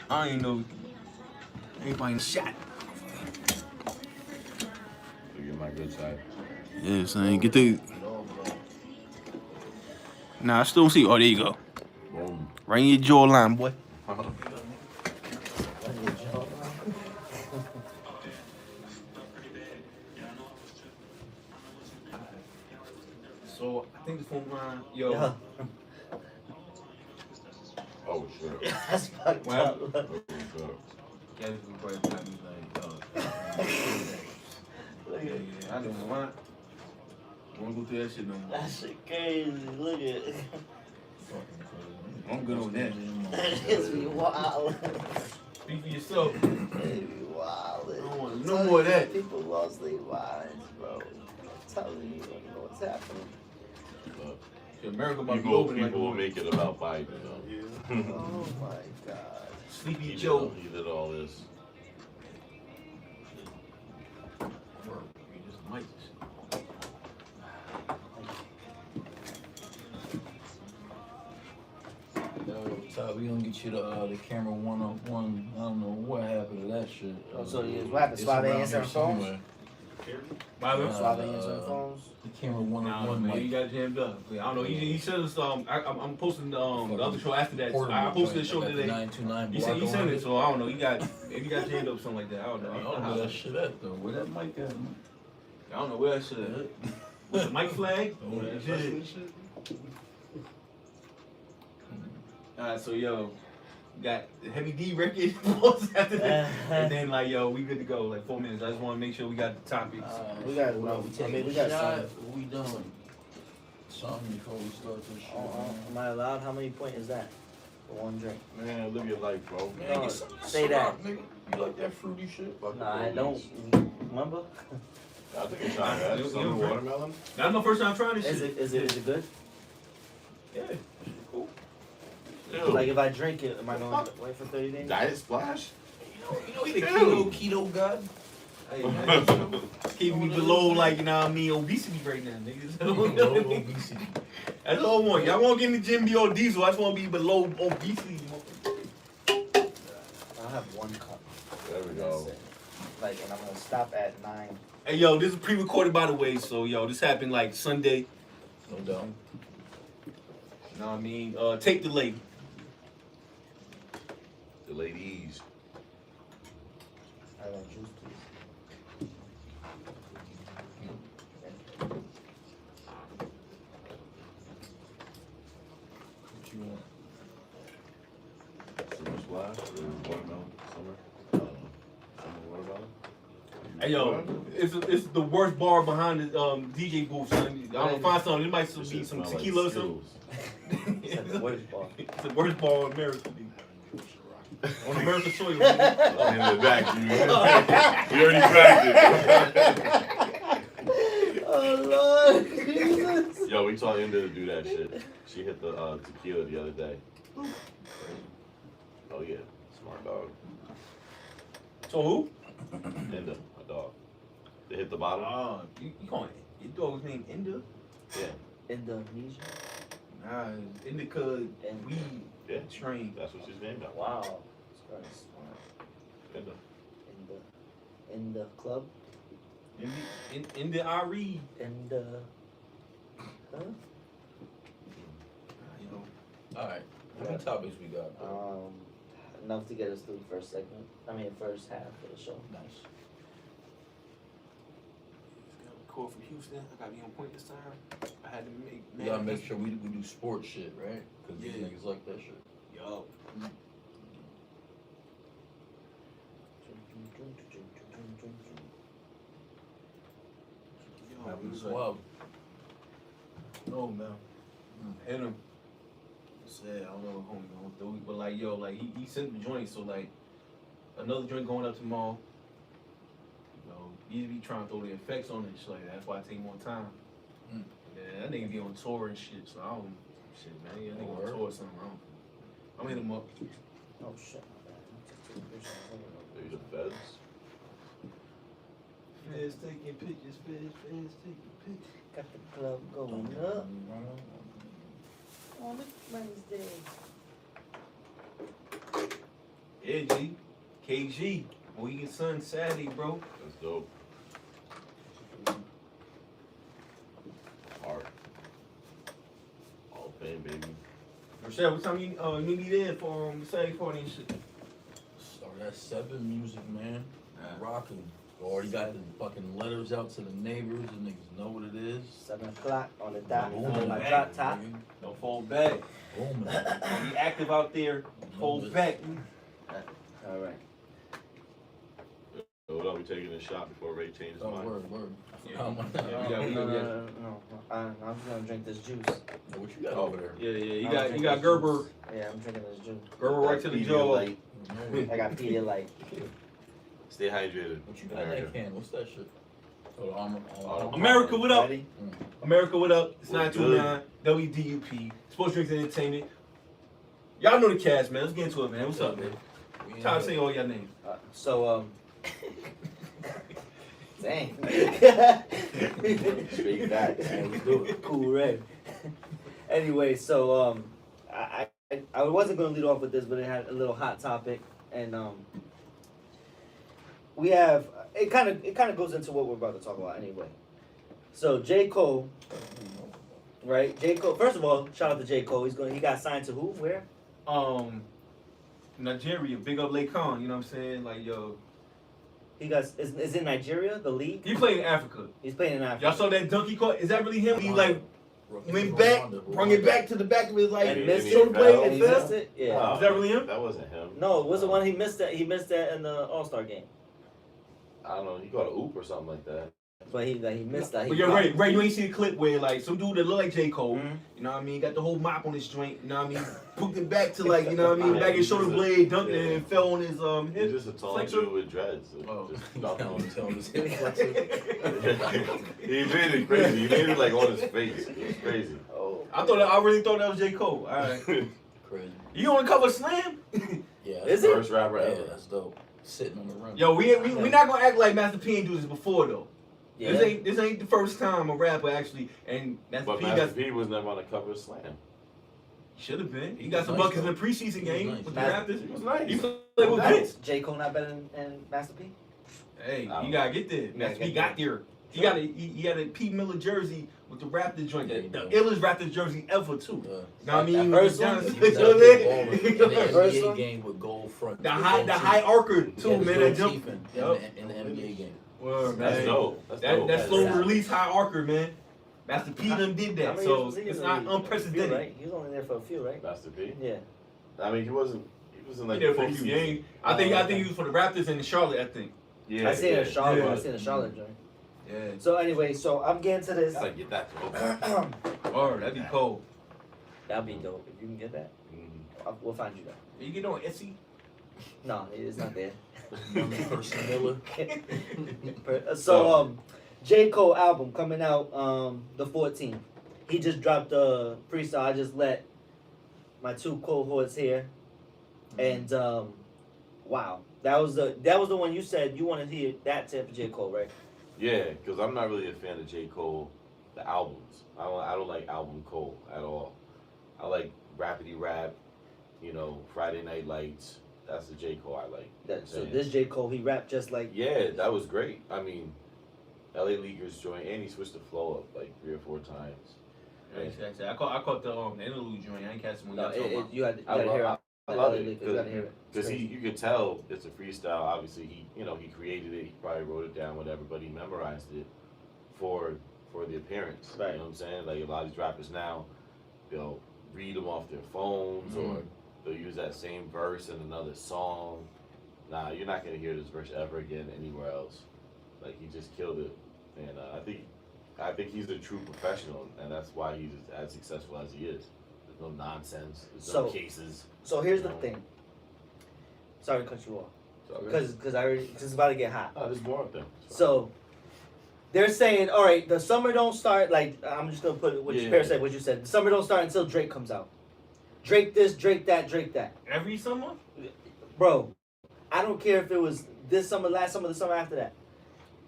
I ain't know everybody shot. Look at my good side. Yeah, son. Get the. Nah, I still don't see. Oh, there you go. Boom. Right in your jawline, boy. So I think the phone line, yo. Yeah. Oh shit. That's fucked Well, up. Oh, shit. Gabby's probably got me like, Look yeah, at yeah. I don't want. I won't go through that shit no more. that shit crazy. Look at it. I'm good on that. That is be wild. Speak for yourself. It be wild. I don't want no more of that. People lost their minds, bro. I'm telling you, I don't know what's happening. Look, Shit, America about to be people open like will make it about Biden, though. Oh my god. Sleepy He Joe. did all this. You just might. Yo, Todd, we gonna get you the camera 101. I don't know what happened to that shit. Oh, so what happened? It's Suave around answering here phones? somewhere. By the way, Suave answering phones? The camera nah, 101 man, you mic. got jammed up. I don't know. He said this. I'm posting the other show after that. I posted the show today. 929 He said it, so I don't know. He got jammed up something like that. I don't know. I don't know where that shit at though. Where that mic at? I don't know where that shit at. With the mic flag? Oh, yeah, Shit. Alright, so yo, got the Heavy D record after that. And then like yo, we good to go. Like 4 minutes. I just want to make sure we got the topics. We got we got some. What we doing? Something before we start this shit. Am I allowed? How many point is that? For one drink. Man, live your life, bro. Man, No, get some say that. syrup, nigga. You like that fruity shit? Fuck Nah, I the don't. police. Remember? I think it's not bad. It Some was- watermelon. That's my first time trying this Is shit. it good? Yeah. Cool. Ew. Like if I drink it, am I going to wait for 30 days? Diet Splash? You know he the Ew. keto god. Hey, man, keeping me below like, you know what I mean, obesity right now, niggas. Low obesity. That's all I want. Y'all want to get in the gym, be all diesel. I just want to be below obesity. I'll have one cup. There we That's go. it. Like, and I'm gonna stop at 9. Hey, yo, this is pre-recorded, by the way. So, yo, this happened like Sunday. No doubt. You know what I mean? Take the lady. The ladies. I got juice, please. What you want? Summer Splash or watermelon? Summer? Summer watermelon? Hey, yo, it's the worst bar behind the DJ booth, son. I don't know, find something. It might This be shit some smell like tequila or something. Skittles. It's the worst bar. It's the worst bar in America, dude. On American soil, dude. In the back, you. We already cracked it. Oh Lord, Jesus. Yo, we told Inda to do that shit. She hit the tequila the other day. Oh yeah, smart dog. So who? Inda, my dog. They hit the bottom. You calling your dog's name Inda? Yeah, Indonesia. Nah, Indica and weed yeah. train. That's what she's named after. Wow. That's smart. Inda. In the club. Inda Ari. In the. Huh? You know. All right. How many topics we got? Enough to get us through the first segment. First half of the show. Nice. Call from Houston. I gotta be on point this time. I had to make. We gotta make sure we do sports shit, right? Because these Yeah. niggas like that shit. Yo. Happy Yo, swab. no man. Hit him. Said I don't know what homie gonna do, but like yo, like he sent the joint, so like another joint going up tomorrow. You know, he be trying to throw the effects on it, shit like that. That's why I take more time. Mm. Yeah, that nigga be on tour and shit, so I don't shit, man. Yeah, nigga on Word. tour or something. I'm hit him up. Oh shit, my bad. Maybe the feds. Feds taking pictures, feds taking pictures. Got the club going up on a Wednesday. Yeah, G. KG. Mohegan Sun Saturday, bro. That's dope. Art. All fame, baby. Rochelle, what time you need me there for Saturday party and shit? Start at 7, music, man. Rocking. Already got the fucking letters out to the neighbors. The niggas know what it is. 7 o'clock on the dot. Boom, On my bang, drop top. nigga. Don't fold back. Boom. Be active out there. Fold back. All right. So what are we taking a shot before Ray changes his Oh, mind? word. Yeah. No, we got- no. I'm just gonna drink this juice. What you got over there? Yeah. You got Gerber. Yeah, I'm drinking this juice. Gerber right to the jaw. Like, I got Pedialyte. stay hydrated. What you got in that can? What's that shit? Oh, the armor. America, what up? Ready? America, what up? It's What's 929 WDUP. Sports Drinks Entertainment. Y'all know the cast, man. Let's get into it, man. What's up, man? Time to say all your names. Dang. Straight back. Man, let's do it. Cool red. Anyway, so I wasn't gonna lead off with this, but it had a little hot topic, and we have it kind of goes into what we're about to talk about anyway. So J. Cole, right? J. Cole. First of all, shout out to J. Cole. He got signed to who? Where? Nigeria, big up Lake Khan, you know what I'm saying? Like, yo. He got is in Nigeria, the league. He played in Africa. He's playing in Africa. Y'all saw that dunk he caught? Is that really him? He like went Rwanda, back, brung it back to the back of his like And missed shoulder it. blade And and he fell. missed it. Yeah. Is that really him? That wasn't him. No, it was the one he missed that. He missed that in the All-Star game. I don't know. He got a oop or something like that. But he missed that. He But you're right, you ain't seen the clip where like some dude that look like J. Cole, Mhm. you know what I mean, got the whole mop on his joint, you know what I mean, poked it back to like, you know what I mean, back his shoulder blade, dunked it and fell on his He's hip. just a tall flexor. dude with dreads. Oh. Just dropped Tell on him, his- tell him his hip flexor. He made it crazy. He made it like on his face. It was crazy. Oh. I really thought that was J. Cole. Alright. Crazy. You on the cover of Slam? Yeah. Is it? First rapper Yeah, ever. that's dope. Sitting on the rim. Yo, we not gonna act like Master P ain't do this before though. Yeah. This ain't the first time a rapper actually and Master But P Master got P was never on the cover of Slam. should have been. He He got was some nice, buckets in the though. preseason He was game nice. with the Master- Raptors. He was nice. He played with Vince. J. Cole not better than Master P? Hey, I you don't gotta get there. gotta Master P get got there. He got a Pete Miller jersey with the Raptors joint. Yeah, The he illest Raptors jersey ever too. Yeah. Know what I mean? That first one? Johnson- He was you know what out I there mean? balling in the First NBA one? game with gold front. The with high gold the high teeth. archer He too, had his man. gold That jump. teeth Yup. in the NBA game. Word, That's man. dope. That's That dope. slow That's- release high archer, man. Master P done did How that, many so years was he in it's the not league? A few, unprecedented. right? He was only there for a few, right? Master P. Yeah. I mean, he wasn't He like there for a the few preseason. games. I think he was for the Raptors and Charlotte. I think. Yeah, I seen it in Charlotte. Yeah. I seen a Charlotte joint. Yeah. So anyway, so I'm getting to this. Gotta get that. Or that'd be cold. That'd be dope if you can get that. We'll find you that. You get on Etsy. No, it's not there. Young Percy Miller. So J. Cole album coming out the 14th. He just dropped a freestyle. I just let my two cohorts here, and wow, that was the one you said you want to hear that tip of J. Cole, right? Yeah, because I'm not really a fan of J. Cole, the albums. I don't like album Cole at all. I like rapidy rap, Friday Night Lights. That's the J. Cole I like. So this J. Cole, he rapped just like Yeah, that was great. I mean, LA Leaguers joint, and he switched the flow up like 3 or 4 times. Actually, I caught the interlude joint. I ain't catch one. no, you had to I hear love, it. I love You it gotta hear it. because you could tell it's a freestyle. Obviously, he created it. He probably wrote it down, whatever, but he memorized it for the appearance. Right. You know what I'm saying? Like a lot of these rappers now, they'll read them off their phones or they'll use that same verse in another song. Nah, you're not gonna hear this verse ever again anywhere else. Like he just killed it, and I think he's a true professional, and that's why he's as successful as he is. There's no nonsense. There's no cases. So here's the No. thing. Sorry to cut you off, So, because it's about to get hot. oh, there's more of them. So they're saying, all right, the summer don't start. Like I'm just gonna put it what you said. What you said. The summer don't start until Drake comes out. Drake this, Drake that, Drake that. Every summer. Bro, I don't care if it was this summer, last summer, the summer after that.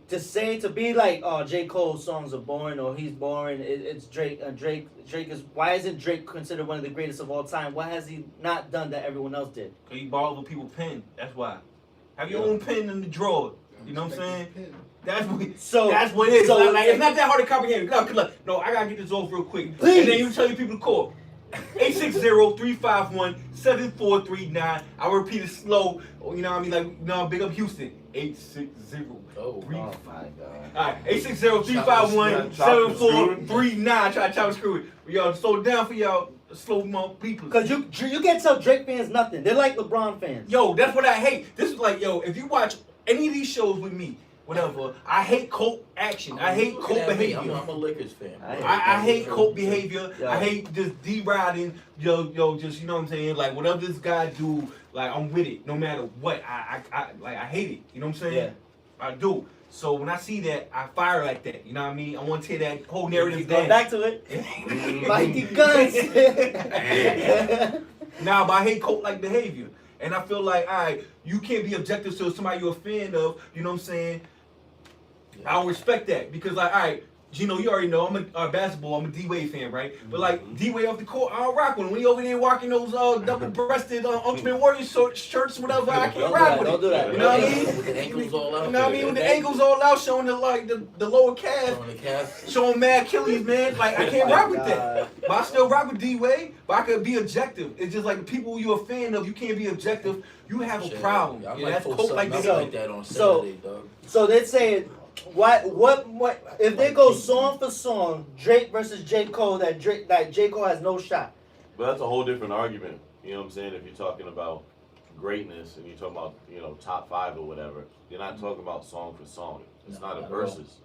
to be like, oh, J. Cole's songs are boring or he's boring. It's Drake. Drake is. Why isn't Drake considered one of the greatest of all time? What has he not done that everyone else did? Cause you borrow other people's pen. That's why. Have your own pen in the drawer. You know what I'm saying? That's what it is. So Like, it's not that hard to comprehend. No, I gotta get this off real quick. Please. And then you tell your people to call. 860-351-7439. I repeat it slow. You know what I mean? Like, you know, big up Houston. 860. Oh my God. Alright, 860-351-7439. Try to chop and screw it. Y'all slow down for y'all slow mo people. Cause you can't tell Drake fans nothing. They're like LeBron fans. Yo, that's what I hate. This is like, yo, if you watch any of these shows with me, whatever, I hate cult action. I hate cult behavior. I'm a Lakers fan. I hate cult behavior. Yeah. I hate just D-riding. Yo, just, you know what I'm saying? Like, whatever this guy do, like, I'm with it no matter what. I hate it. You know what I'm saying? Yeah. I do. So when I see that, I fire like that. You know what I mean? I want to tear that whole narrative Going down. back to it. Mikey Guns. Nah, but I hate cult-like behavior. And I feel like, all right, you can't be objective to somebody you're a fan of. You know what I'm saying? I don't respect that because, like, all right, Gino, you already know I'm a basketball. I'm a D-Wade fan, right? But like D-Wade off the court, I don't rock with him. When he over there walking those double-breasted Ultimate Warrior shirts, whatever, I can't rock with Don't do it. that. You know what I mean? With the ankles all out. You know what I mean? With the ankles all out, showing the lower calf, On the calf. showing mad Achilles, man. Like I can't Oh my rock with that. God. But I still rock with D-Wade. But I could be objective. It's just like the people you're a fan of, you can't be objective. You have a problem. I Yeah, might that's post cold like something this. out like that on So- Saturday, dog. So they're saying, what if they go song for song, Drake versus J. Cole, that J. Cole has no shot. But that's a whole different argument. You know what I'm saying? If you're talking about greatness and you're talking about, you know, top 5 or whatever, you're not talking about song for song. It's No, not a not at all. versus.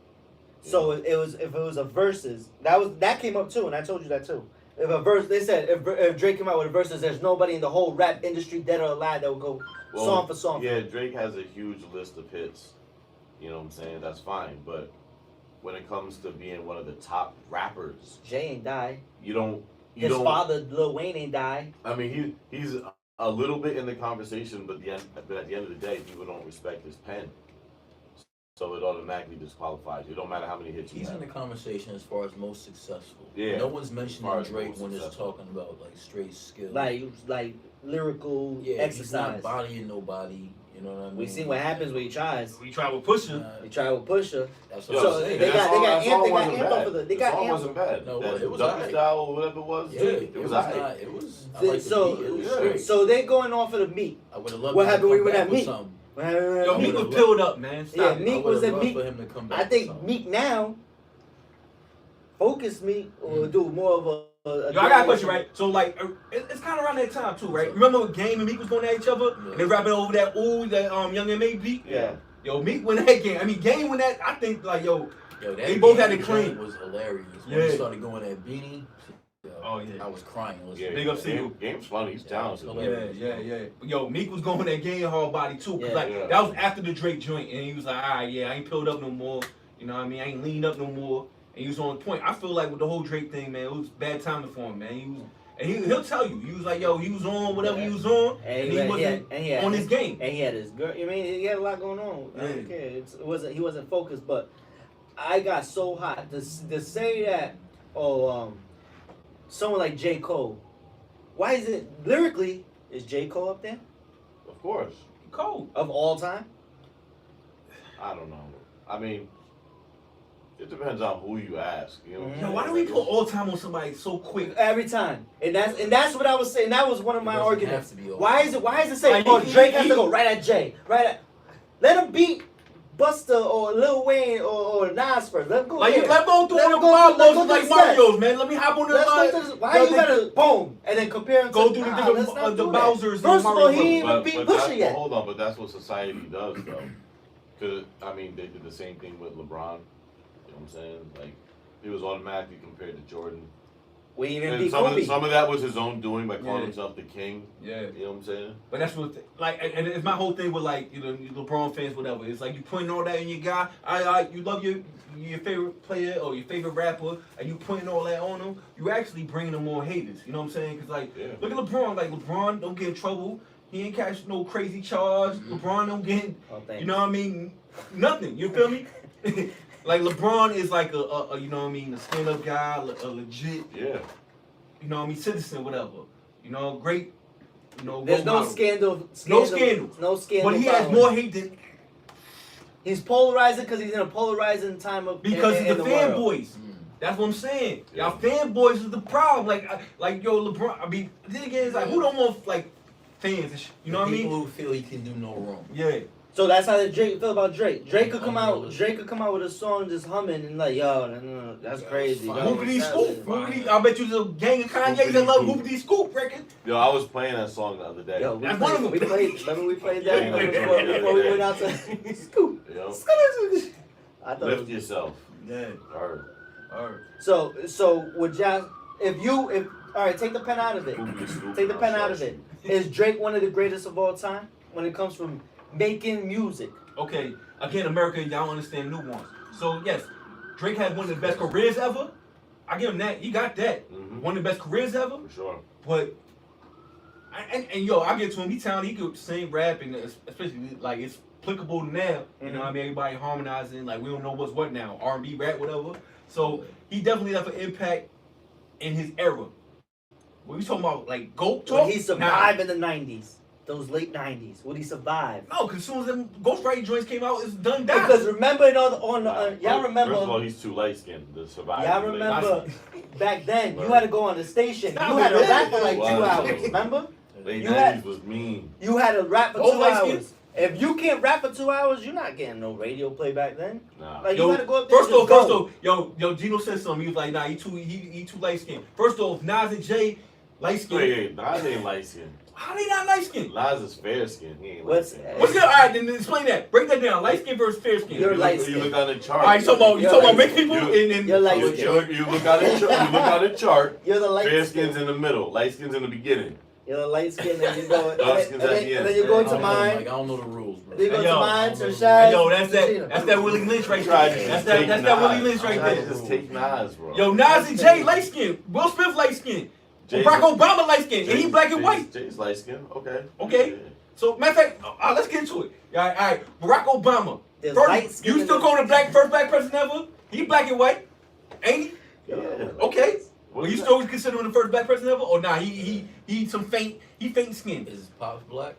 So if it was a versus, that came up too, and I told you that too. If a verse, they said if Drake came out with a versus, there's nobody in the whole rap industry, dead or alive, that would go song for song. Yeah, Drake has a huge list of hits. You know what I'm saying? That's fine. But when it comes to being one of the top rappers, Jay ain't die. you His don't. father Lil Wayne ain't die. I mean, he's a little bit in the conversation, but at the end of the day, people don't respect his pen. So it automatically disqualifies you. It don't matter how many hits you He's in have. the conversation as far as most successful. Yeah. No one's As mentioning far as Drake most when it's successful. talking about like straight skill. Like lyrical yeah, exercise. he's not bodying nobody. You know what I mean? We seen what happens when he tries. We try with Pusha. He tried with Pusha. That's Yo, what So I'm saying. they got that song amped wasn't up bad. for the- they The got song amped- wasn't bad. No, That it was Duck alright. Style or whatever it was. Yeah, it was alright. not. It was. I So- like the beat. It was yeah. straight. So they going off of the Meek. I would have loved. What him to happened when come we were back at with Meek? something. Yo, Yeah, Meek was peeled up, man. Stop it. Meek I was would've at loved Meek. for him to come back I with think something. Meek now, Focus Meek will do more of a Yo, I got a question, right? So, like, it's kind of around that time, too, right? Remember when Game and Meek was going at each other? And they rapping over that, Young M.A. beat? Yeah. Yo, Meek win that game. I mean, Game win that, I think, like, yo, Yo, that They both had Beanie it clean. joint was hilarious. When Yeah. he started going at Beanie, yo, Oh, yeah. I was crying. Yeah, Big up to you. Game's funny. He's Yeah, talented. it's man. hilarious. Yeah. But yo, Meek was going that game hard body, too. 'Cause, Yeah. like, Yeah. that was after the Drake joint. And he was like, all right, yeah, I ain't peeled up no more. You know what I mean? I ain't leaned up no more. And he was on point. I feel like with the whole Drake thing, man, it was bad timing for him, man. He was, and he'll tell you. He was like, yo, he was on whatever he was on. And he wasn't on his game. And he had his girl. I mean, he had a lot going on. I don't care. He wasn't focused. But I got so hot to say that. Someone like J. Cole. Why is it lyrically? Is J. Cole up there Of course. Cold. of all time? I don't know. I mean, it depends on who you ask. You know. Yo, why do we put all time on somebody so quick? Every time, and that's what I was saying. That was one of my It doesn't arguments. have to be all Why is it saying, Like, Drake has to go right at Jay, right at? Let him beat Buster or Lil Wayne or Nas first. Let him go. Like, there. let go through Let the him go wild through motions the like steps. Mario's, man. Let me hop on the Let's line. go through this. Why you gotta boom and then compare him Go to through the nah, different let's not the do that. Bowsers and First of all, Mario he Brothers. ain't even beat Pusha yet. Hold on, but that's what society does, though. Because, I mean, they did the same thing with LeBron. You know what I'm saying? Like, he was automatically compared to Jordan. We even And beat some Kobe. of that was his own doing by calling Yeah. himself the king. Yeah. You know what I'm saying? But that's what, like, and it's my whole thing with, like, you know, LeBron fans, whatever. It's like you putting all that in your guy. You love your favorite player or your favorite rapper, and you putting all that on him. You actually bringing them more haters. You know what I'm saying? Because, like, Yeah. look at LeBron. Like, LeBron don't get in trouble. He ain't catch no crazy charge. LeBron don't get, Oh, thanks. you know what I mean? Nothing. You feel me? like LeBron is like a you know what I mean, a stand up guy, a legit, Yeah. you know what I mean, citizen, whatever. You know, great. You know, There's role no model. scandal. No scandal. No scandal. But he has following. more hate than He's polarizing because he's in a polarizing time of because in of the world. fanboys. Mm. That's what I'm saying. Yeah. Y'all fanboys is the problem. Like yo, LeBron. I mean, then again, it's like who don't want like fans and shit. You know what I mean? People who feel he can do no wrong. Yeah. So that's how Drake feel about Drake. Drake could come out. Unrealistic. Drake could come out with a song just humming and like, yo, no, that's crazy. Fine. Yo, Hoopity that's- Scoop. Hoopity, I bet you there's a gang of Kanye's that love Hoopity Scoop record. Yo, I was playing that song the other day. Yo, we That's one of played, them. we played. Remember we played that Yeah. before we went out to Scoop. Yo, I thought it lift was, yourself. Yeah. Or Alright. so would y'all if all right, take the pen out of it. Hoopty Scoop, Take the I'll pen show out of you. it. Is Drake one of the greatest of all time when it comes from making music? Okay. Again, America, y'all understand nuance. So yes, Drake has one of the best careers ever. I give him that. He got that. Mhm. One of the best careers ever. For sure. But and yo, I get to him. He talented. He could sing, rap, and especially like it's applicable now. You know what I mean? Everybody harmonizing. Like we don't know what's what now. R&B, rap, whatever. So he definitely left an impact in his era. When we talking about like GOAT talk, Would he survive in the 90s? Those late 90s? Would he survive? No, because as soon as them Ghostwriting joints came out, it's done down. Because remember y'all First of all, remember he's too light skinned to survive. y'all in the late remember 90s. back then you had to go on the station. Stop You had it, to man. rap for like 2 Wow. hours. Remember? Late You had- 90s was mean. You had to rap for Oh, 2 light skin? hours. If you can't rap for 2 hours, you're not getting no radio play back then. Nah. Like Yo, you had to go up there. first and off, just go. yo, Gino said something. He was like, nah, he too light skinned. First off, Nas and Jay, light skinned. Wait, Nas ain't light skinned. How they not light skinned? Nas is fair skinned. He ain't light What's- skinned. What's that? All right, then explain that. Break that down. Light skin versus fair skin. You're You light look- You skinned. look on the chart. All right, you talking about You're light mixed people skinned. and You're light You, skinned. you look on the chart. You look on the chart. You're the light Fair skin. skin's in the middle. Light skin's in the beginning. You're the light skin, and you go. Dark skin's at the end. And then you go I into don't know, mine. Like, I don't know the rules, bro. Then you go Hey, to yo, mine, I to don't know. Shaz. yo, that's Gina. that Willie Lynch right Tried there. to That's take that Willie Nas. Lynch right Tried to there. just take Nas, bro. Yo, Nas and Jay light skin. Will Smith light skin. Jay's- Barack Obama light skin. And he black and white. Jay's light skinned. Okay. Okay. Yeah. So matter of fact, let's get into it. All right. Barack Obama. There's light First, skin you in still the- call the first black president ever? He black and white, ain't he? Yeah. Okay. What Well, you is still consider him the first black president ever? Or nah, he faint skin. Is Pops black?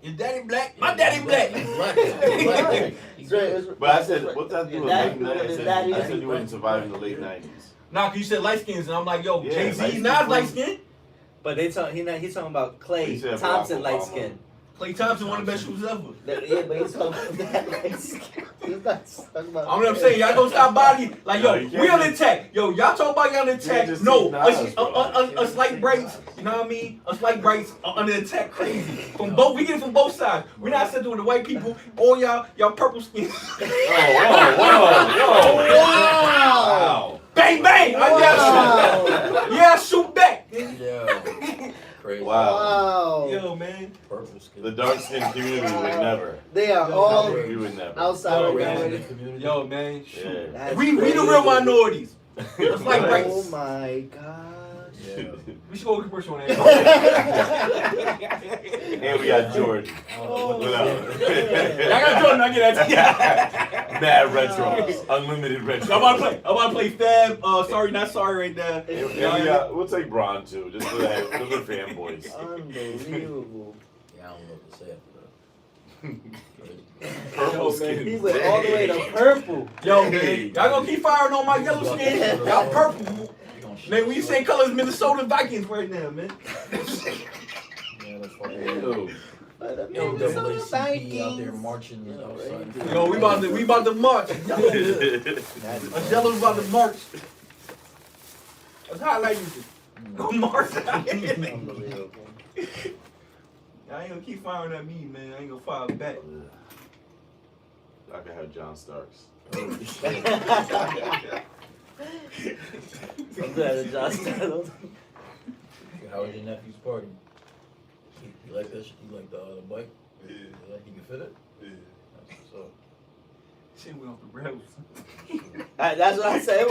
Your daddy black? My daddy black. He's black. He's black. He's Straight- good. it's- But I said, what's that to do Your with daddy- late 90s? your daddy- I said you wouldn't survive in the late 90s. Nah, cause you said light skins, and I'm like, yo, Yeah, Jay-Z, light-skinned Nas food. light skin. But he's talking about Clay He said Barack Thompson light Obama. skin. Klay Thompson, one of the best shooters ever. Yeah, but he's talking about that light skin. He's not talking about. I know what I'm saying. Y'all gonna stop body. Like, No, yo, you can't we on just- attack. Yo, y'all talk about y'all on can't attack. just No, take Nas, bro. a slight breaks. You know what I mean? A slight breaks under attack crazy. From both, we get it from both sides. We're not sitting with the white people. All y'all purple skin. Wow. Bang, bang. I shoot back. Yo, crazy. Wow. Wow. Yo, man. Purple skin. The dark skinned community would never. They are Yo, all We would never. outside Yo, of man. that. Community. Yo, man. Shoot. Yeah. That's We the crazy. real minorities. It's like Right. Oh race. my gosh. Yeah. We should go to commercial on that. And we got Jordan. Oh, What up? I got Jordan. I get that. Mad retros. Unlimited retros. I'm about to play Fab. Sorry, not sorry right now. And we got, we'll take Braun too, just for that. Those are fanboys. Unbelievable. Yeah, I don't know what to say after that. Purple Yo, man, skin. He went all the way to purple. Yo, man, y'all gonna keep firing on my yellow skin. Y'all purple. Man, we same colors Minnesota Vikings right now, man. Yeah, that's fucking Ew. Yo, NAACP out there marching outside. Yo, we about to march. Us yellows about to march. That's how I like you. Go march. Unbelievable. I ain't gonna keep firing at me, man. I ain't gonna fire back. I could have John Starks. I'm glad that Josh settled. How was your nephew's party? You like that shit? You like the bike? Yeah. You like he can fit it? Yeah. That's what's up. Shit went off the rails. That's what I said.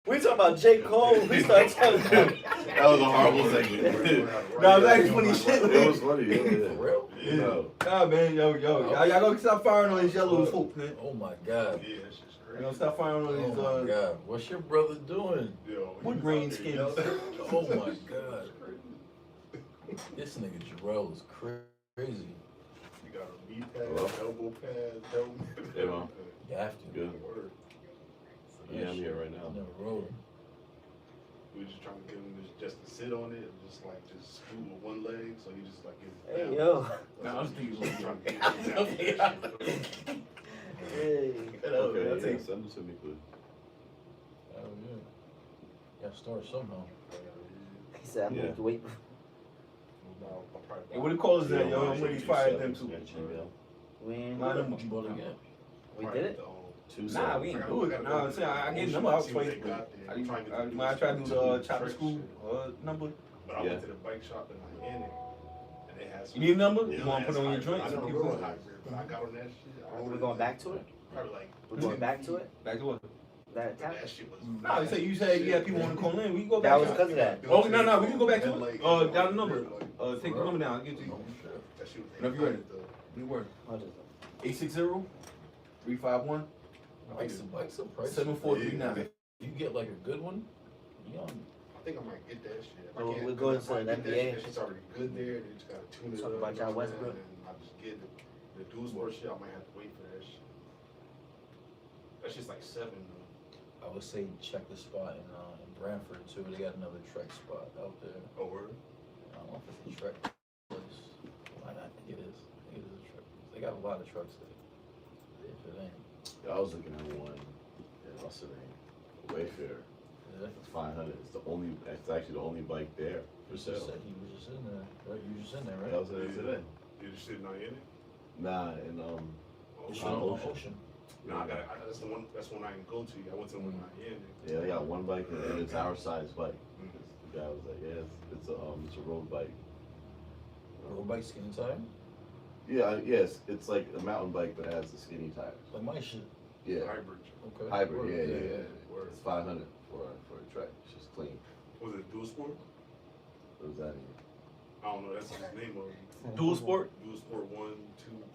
We talking about J. Cole. We start talking about That was a horrible segment. No, it's actually funny shit. It was funny, yeah. For real? Yeah. No. Nah, man, yo, y'all gotta stop firing on these yellow folks, man. Oh my god. Yeah, that's just You crazy. know, stop firing on these, Oh my god. What's your brother doing? Yo, What he was green out there skins? yelling. Oh my god. This nigga Jarrell is crazy. You got a knee pad, Hello? elbow pad, helmet. Hey, Mom. You have to. Good. Word. Yeah, I'm here right I now. never rode him. We were just trying to get him just to sit on it and just scoot with one leg, so he just like gets Hey, down. yo. Nah, I was thinking Just trying to get him down. Hey. Okay, I'll yeah, take send it to me, please. Oh yeah. Gotta start somehow. He said, I'm Yeah. going to wait. Hey, what the call is that, yo? I'm ready to fire them too. We ain't. Line them What you bought again? We did it? Nah, we ain't do it. Nah, I'm saying I get number out twice. When I try to do the chopper school number, But I Yeah. went to the bike shop in Miami, and they had some. you need a number? Yeah, You want to put it on your I joint? never Some rode people a hybrid, but I got on that shit. Are we going back to it? Probably like. We're going back to it? Back to what? That tap? That shit was. No, you said you had people want to call in. We can go back. That was to it. because of that. Oh, no, we can go back to it. Down the number. Take the number down. I'll get to you. Oh shit. That shit was. Whenever you're ready. We work. What is it? 860-351. Bike's a price. 7439. You get like a good one. You know, I think I might get that shit. If I Well, can't- we're going if I to get the that NBA. shit, It's already good there. They just gotta tune it Talk up. about John you know what I'm Westbrook. saying? And I just get the dual sport shit. I might have to wait for that shit. That's just like 7 though. I would say check the spot in Brantford too. They got another Trek spot out there. Oh, word? I don't know if it's a Trek place. I think it is. I think it is a Trek place. They got a lot of trucks there. If it ain't. I was looking at one in what's the name? Wayfair. Yeah. It's 500. It's actually the only bike there for He sale. said he was just in there. Right? You were just in there, right? That was it today. You just sitting on in it? Nah, and Oh, You shit. should know Ocean. Ocean. No, that's the one. That's one I can go to. I went to one in Miami. yeah, they got one bike and it's our size bike. The guy was like, yeah, it's a road bike. Road bike skinny tire. Yeah, yes, it's like a mountain bike but it has the skinny tires. Like my shit. Yeah, Hybrid. Okay. hybrid. Word. Yeah. Word. It's 500 for a Trek. It's just clean. Was it dual sport? What does that mean? I don't know. That's his name of it. Dual sport? Dual sport 1,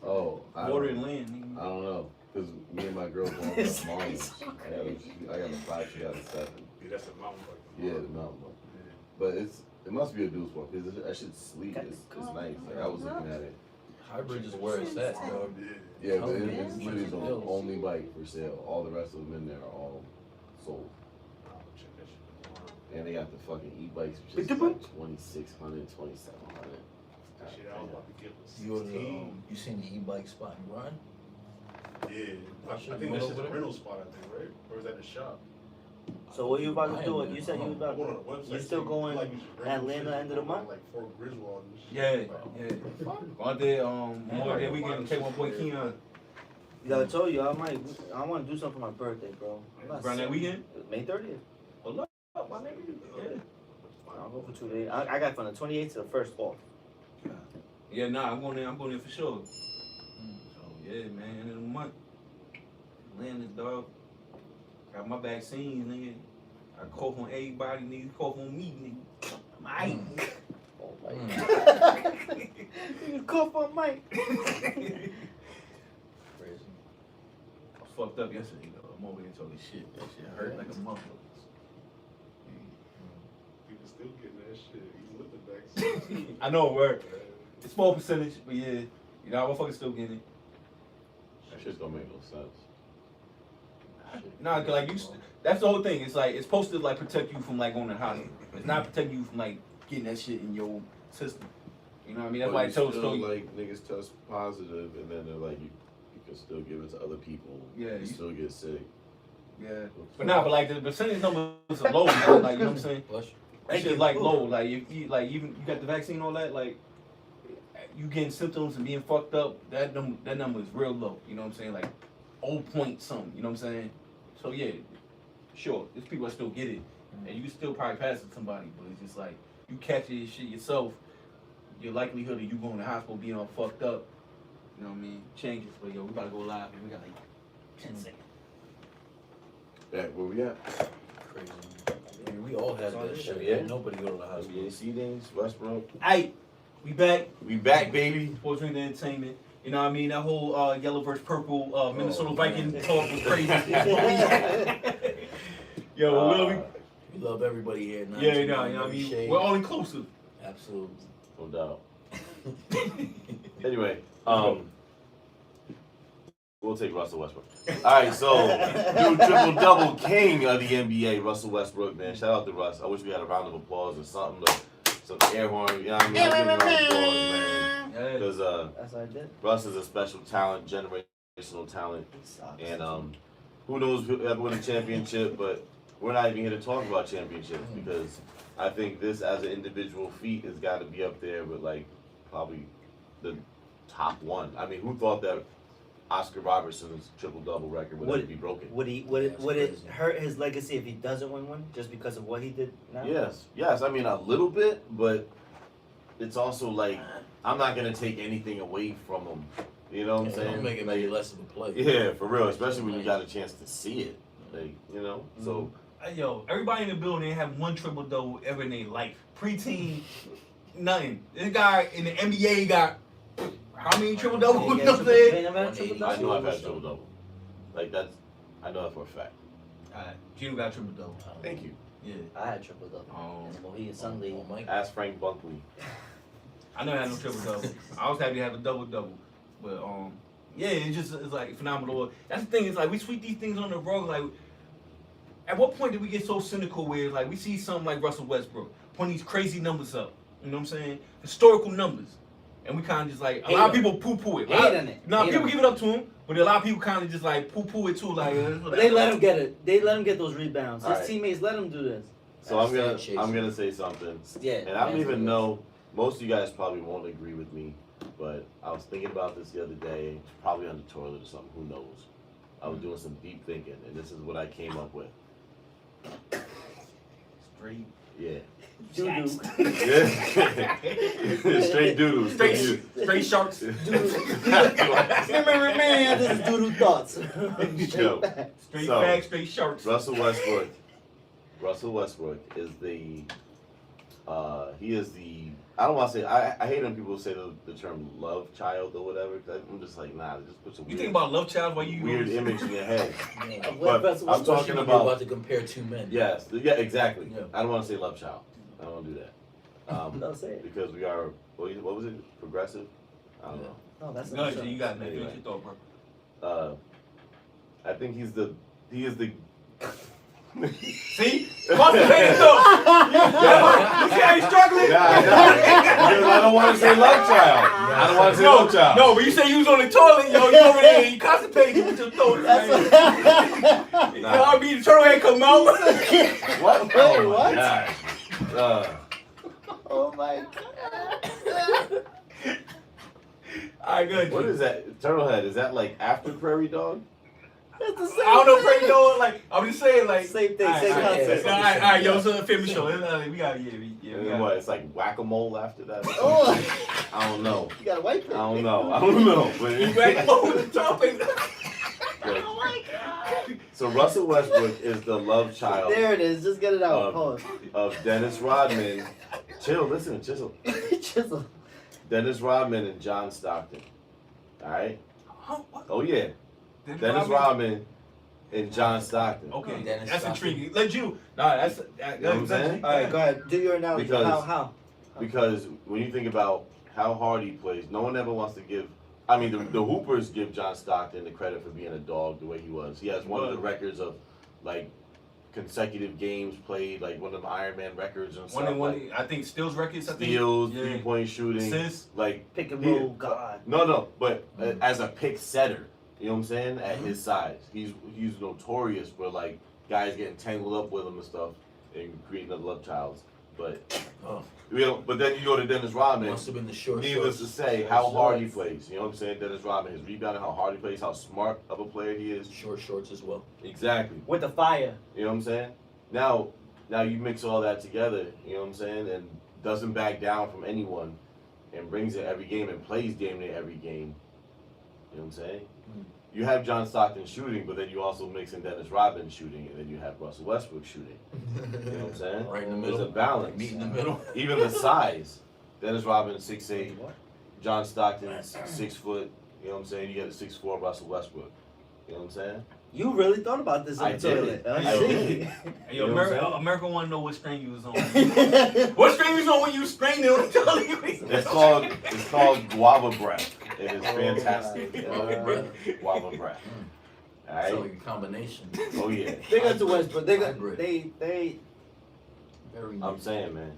2. Oh, I Water don't, and land. I don't know, cause me and my girl going This to Mars. guy's so I got a 5, she got a 7. Yeah, that's a mountain bike. Yeah, the mountain bike. But it must be a dual sport because that shit's sleek. It's nice. Like I was looking at it. Hybrid is where it's at, dog. Yeah. Yeah, but Oh, it's yeah. literally the Bills. only bike for sale. All the rest of them in there are all sold. I'll check that shit tomorrow. And they got the fucking e-bikes, which is like 2,600, 2,700. Shit, I was about to get was You, 16. you seen the e-bike spot in Grind? Yeah. I I should think go that's just over a there. rental spot, I think, right? Or is that the shop? So what you about to do? You said you was I about went to. on the website. You still see, going like, you just rent Atlanta shit, end of the go month? Like Fort Griswold and shit. Yeah. Go out there, Memorial Day weekend, take my boy Keon. Yo, I told you I want to do something for my birthday, bro. I'm not Around that sick. weekend? May 30th. Hold up, my nigga. Yeah. I'll go for 2 days. I got from the 28th to the 1st off. Yeah, nah, I'm going there for sure. So yeah, man, end of the month. Landed, dog. Got my vaccines, nigga. I cough on everybody, nigga. Cough on me, nigga. I'm aight. Oh Mm. You cough on Mike. Crazy. I was fucked up yesterday, though. I'm over here talking shit. That shit hurt like a motherfucker. People still getting that shit, even with the vaccine. I know, word. It's small percentage, but yeah. You know, motherfuckers still getting it. That shit don't make no sense. Nah, 'cause, like that's the whole thing. It's like it's supposed to like protect you from like going to the hospital. It's not protecting you from like getting that shit in your system. You know what I mean? That's why I told still, you. like niggas test positive and then they're like you can still give it to other people. Yeah, You you- still get sick. Yeah. But nah, but like the percentage numbers are low. Like you know what I'm saying? Bless you. That shit like low. Like if you like even you got the vaccine and all that, like you getting symptoms and being fucked up, that number is real low. You know what I'm saying? Like 0 point something, you know what I'm saying? So yeah, sure, there's people that still get it. And you can still probably pass it to somebody, but it's just like you catch this shit yourself, your likelihood of you going to the hospital being all fucked up, you know what I mean, changes. But yo, we about to go live and we got like 10 seconds. Back where we at? Crazy. mean, we all had that shit. Yeah. Nobody go to the NBA hospital. seedings, Westbrook. Hey, we back. We back, baby. Sports Ring Entertainment. You know what I mean? That whole yellow versus purple Minnesota Oh, Viking man. talk was crazy. Yo, Will, We love everybody here. yeah, you know what I mean? We're all inclusive. Absolutely. No doubt. Anyway, we'll take Russell Westbrook. All right, so dude, triple double king of the NBA, Russell Westbrook, man. Shout out to Russ. I wish we had a round of applause or something, some air horn. You know what I mean? Let's give him a round of applause, man. Yeah. Because That's what I did. Russ is a special talent, generational talent, and who knows who ever win a championship, but we're not even here to talk about championships because I think this as an individual feat has got to be up there with like probably the top one. I mean, who thought that Oscar Robertson's triple double record would ever be broken? Would it crazy. hurt his legacy if he doesn't win one just because of what he did now? Yes. I mean, a little bit, but it's also like I'm not gonna take anything away from him. You know what I'm saying? Don't make it any less of a play. Yeah, for real. Especially when you got a chance to see it, like you know. So Yo, everybody in the building ain't have one triple double ever in their life. Preteen, nothing. This guy in the NBA got how many triple doubles? You know what I'm saying? I know I've had triple double. Like that's, I know that for a fact. Alright, Gino got triple double. Thank you. Yeah. I had triple double. Oh. In the Mohegan Sun League. Mike. Ask Frank Bunkley. I never had no triple double. I was happy to have a double double. But yeah, it's like phenomenal. That's the thing, it's like we sweep these things on the rug. Like at what point did we get so cynical where like we see something like Russell Westbrook putting these crazy numbers up? You know what I'm saying? Historical numbers. And we kind of just like, a lot of people poo-poo it. Hate on it. No, Hate people on give it up to him, but a lot of people kind of just like poo-poo it too. Like They let him get it. They let him get those rebounds. His Alright. teammates let him do this. So I'm gonna say something. Yeah. And I don't even know. Most of you guys probably won't agree with me, but I was thinking about this the other day, probably on the toilet or something. Who knows? I was doing some deep thinking, and this is what I came up with. Straight. Yeah. Doo-doo. Yeah. Straight doodoo. Straight sharks. Man, this is doo-doo thoughts. Yo. Straight So, facts, straight sharks. Russell Westbrook is the. He is the. I don't want to say. I hate when people say the term love child or whatever. 'Cause I'm just like, nah. Just put some You weird, think about love child while you weird image in your head. Yeah. But I'm talking You're about. about to compare two men. Yes. Yeah. Exactly. Yeah. I don't want to say love child. I don't want to do that. No, say it. Because we are. What was it? Progressive. I don't know. No, that's No, not true. you got it, man. Anyway. Finish your thought, bro. I think he is the. See? Constipated thought. You see how he's struggling? Nah, because I don't want to say love child. I don't want to say love child. No, but you say you was on the toilet, yo, you over there, you constipated with your thoughts, man. You know what I mean? The turtle head come out. What? Wait, Oh my what? gosh. Oh my god. Alright, good. What is that? Turtlehead, is that like after Prairie Dog? That's the same I don't know, thing. Frank, though. Like, I'm just saying, like. Same thing, Alright, same alright, concept. Alright, yo, so family show. We got, we And got. then what? It's like whack-a-mole after that? Oh, I don't know. you got a white I print. don't know. But You back home with the topic. Oh my god. so Russell Westbrook is the love child There it is. Just get it out. Pause. of Dennis Rodman. Listen, chisel. Chisel. Dennis Rodman and John Stockton. All right. Huh? What? Oh yeah, Dennis Rodman and John Stockton. Okay, Dennis that's Stockton. intriguing. Let you. Nah, that's. You know what I'm saying? All right, go ahead. Do your analogy. Because- How? Because when you think about how hard he plays, no one ever wants to give. I mean, the Hoopers give John Stockton the credit for being a dog the way he was. He has one of the records of like consecutive games played, like one of them Iron Man records and stuff. One and like one. I think steals records. I think. steals, Yeah. 3-point shooting, Assists. like Pick and he- roll, God. No, but as a pick setter, you know what I'm saying? At Mm-hmm. his size, he's notorious for like guys getting tangled up with him and stuff and creating other love childs. But Oh, but then you go to Dennis Rodman. must have been the short Needless shorts. to say, how hard he plays. You know what I'm saying? Dennis Rodman, his rebounding, how hard he plays, how smart of a player he is. Short shorts as well. Exactly. With the fire. You know what I'm saying? Now you mix all that together. You know what I'm saying? And doesn't back down from anyone, and brings it every game and plays damn near every game. You know what I'm saying? you have John Stockton shooting, but then you also mix in Dennis Rodman shooting, and then you have Russell Westbrook shooting. You know what I'm saying? Right in the There's middle. a balance. Meet in the middle. Even the size. Dennis Rodman 6'8", John Stockton's 6 foot. You know what I'm saying? You get a 6'4" Russell Westbrook. You know what I'm saying? You really thought about this in I the did. toilet. I see. did. Hey, You yo, know what I'm America, saying? America want to know what strain you was on. What strain you was on when you strained it on the toilet? It's called guava breath. It is Oh fantastic. my God. Guava breath. All It's right. like a combination. Oh yeah. They got to Westbrook. They got Hybrid. they Very I'm nice. saying, man.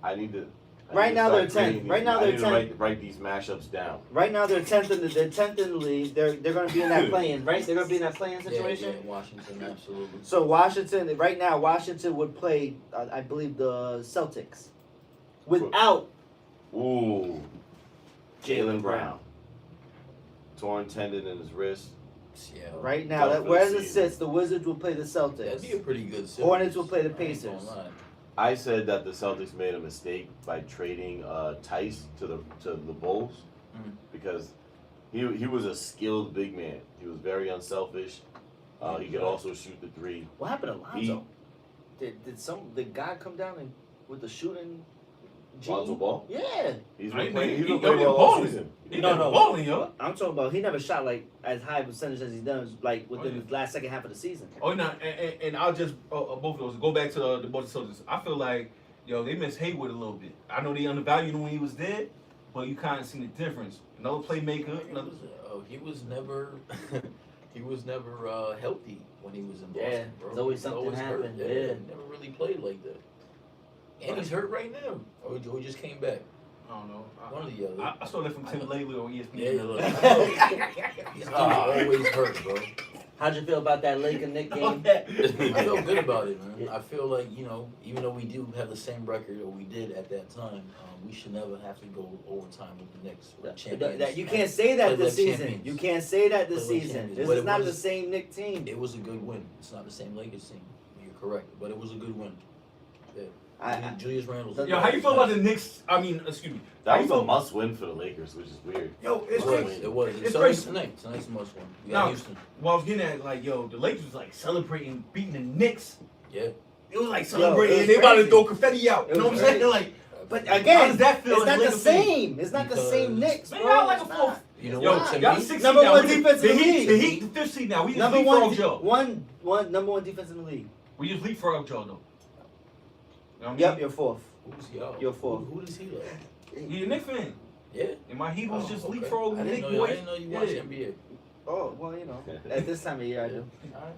I need to. Right now they're 10th. Right now they're 10th. Write these mashups down. right now they're 10th in the league. They're going to be in that play-in, right? They're going to be in that play-in situation. Yeah, Washington, absolutely. So Washington right now, Washington would play, I believe, the Celtics, without Ooh. Jaylen Brown. Torn tendon in his wrist. Yeah. right now. Done That for the whereas it season. sits, the Wizards will play the That'd be a Celtics. pretty good series. Hornets will play the I ain't gonna Pacers. lie. I said that the Celtics made a mistake by trading Tice to the Bulls Mm. because he was a skilled big man. He was very unselfish. He could also shoot the three. What happened to Lonzo? Did God come down and with the shooting? gene? Lonzo Ball. Yeah. He's I been ain't playing. think- He's he- been playing he well all balling. season. He No, been no. balling, yo. I'm talking about he never shot like as high a percentage as he's done like within Oh, yeah. the last second half of the season. Oh no, and I'll just both of those go back to the Boston Celtics. I feel like yo they miss Hayward a little bit. I know they undervalued him when he was dead, but you kind of seen the difference. Another playmaker. Another, He was never, he was never healthy when he was in Boston, Yeah, bro. there's always He something always hurt. happened, Yeah, yeah. he never really played like that. And he's hurt right now. Or he just came back. I don't know. One or the other. I saw that from Tim Lately on ESPN. Yeah, look. He's always hurt, bro. How'd you feel about that Laker Nick game? I feel good about it, man. I feel like, even though we do have the same record, or we did at that time, we should never have to go overtime with the Knicks. We're champions. You can't say that Play this like season. champions. You can't say that this Play like season. champions. This But is it not the was- same Nick team. It was a good win. It's not the same Lakers team. You're correct, but it was a good win. I- Julius Randle's. Yo, Yo, how you feel about the Knicks? I mean, excuse me. That How you was a feel- must win for the Lakers, which is weird. Yo, it's It was. crazy. It was. It's So crazy. tonight. Tonight's a must win. We No. got Houston. Well, I was getting at like, yo, the Lakers was like celebrating beating the Knicks. Yeah. It was like Yo, celebrating. it was they about to crazy. throw confetti out. It You know was what I'm saying? crazy. Like, But how again, does that feel it's as not the Laker fans? same. It's not the Because- same Knicks, Man, bro. y'all like a It's fourth. not. You know Yo, what? To y'all me, the sixth Number seed now. one We defense in the league. The Heat, the fifth seed now. We just Number leapfrogged y'all. one number one defense in the league. We just leapfrogged y'all though. You know what I Yep, mean? you're fourth. who's y'all? You're fourth. Who does he like? You a Knicks fan. Yeah. And my Heat was Oh, just okay. leapfrogging I the didn't Knicks know. I boys. didn't know you watched Yeah. NBA. Oh well, at this time of year I do. All right.